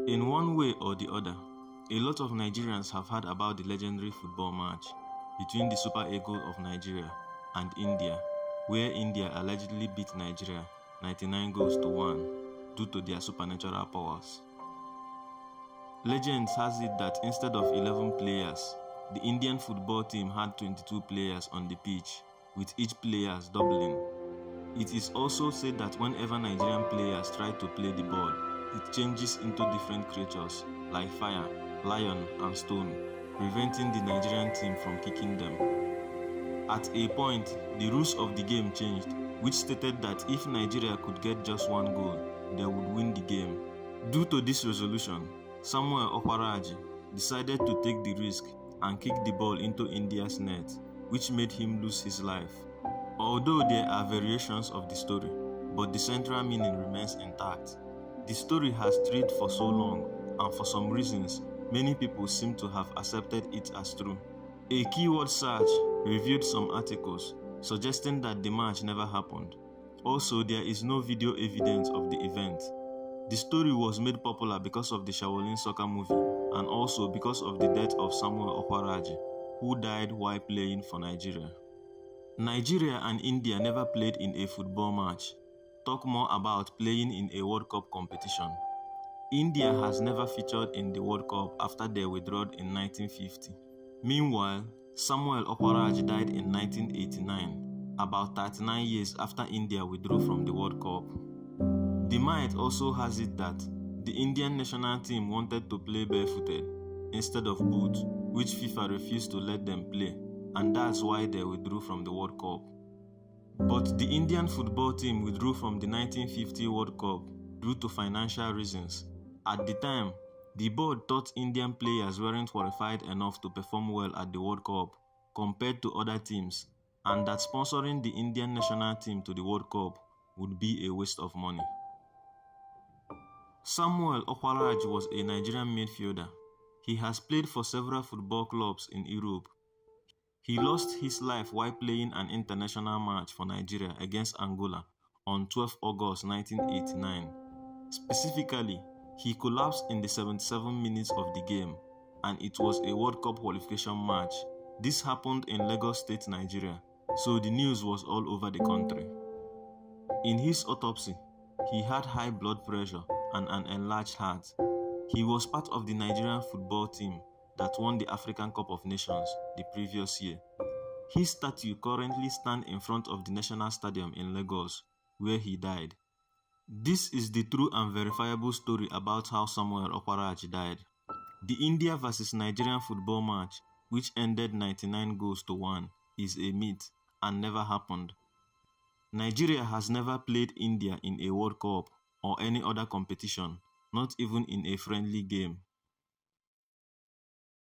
In one way or the other, a lot of Nigerians have heard about the legendary football match between the Super Eagles of Nigeria and India, where India allegedly beat Nigeria 99 goals to 1 due to their supernatural powers. Legends has it that instead of 11 players, the Indian football team had 22 players on the pitch, with each player doubling. It is also said that whenever Nigerian players try to play the ball, it changes into different creatures like fire, lion, and stone, preventing the Nigerian team from kicking them. At a point, the rules of the game changed, which stated that if Nigeria could get just one goal, they would win the game. Due to this resolution, Sam Okwaraji decided to take the risk and kick the ball into India's net, which made him lose his life. Although there are variations of the story, but the central meaning remains intact. The story has strayed for so long, and for some reasons, many people seem to have accepted it as true. A keyword search revealed some articles suggesting that the match never happened. Also, there is no video evidence of the event. The story was made popular because of the Shaolin soccer movie and also because of the death of Sam Okwaraji, who died while playing for Nigeria. Nigeria and India never played in a football match. Talk more about playing in a World Cup competition. India has never featured in the World Cup after they withdrew in 1950. Meanwhile, Samuel Okwaraji died in 1989, about 39 years after India withdrew from the World Cup. Demise also has it that the Indian national team wanted to play barefooted instead of boots, which FIFA refused to let them play, and that's why they withdrew from the World Cup. But the Indian football team withdrew from the 1950 World Cup due to financial reasons. At the time, the board thought Indian players weren't qualified enough to perform well at the World Cup compared to other teams, and that sponsoring the Indian national team to the World Cup would be a waste of money. Samuel Okwaraji was a Nigerian midfielder. He has played for several football clubs in Europe. He lost his life while playing an international match for Nigeria against Angola on 12 August 1989. Specifically, he collapsed in the 77 minutes of the game, and it was a World Cup qualification match. This happened in Lagos State, Nigeria, so the news was all over the country. In his autopsy, he had high blood pressure and an enlarged heart. He was part of the Nigerian football team that won the African Cup of Nations the previous year. His statue currently stands in front of the National Stadium in Lagos, where he died. This is the true and verifiable story about how Samuel Okwaraji died. The India vs Nigerian football match, which ended 99 goals to 1, is a myth and never happened. Nigeria has never played India in a World Cup or any other competition, not even in a friendly game.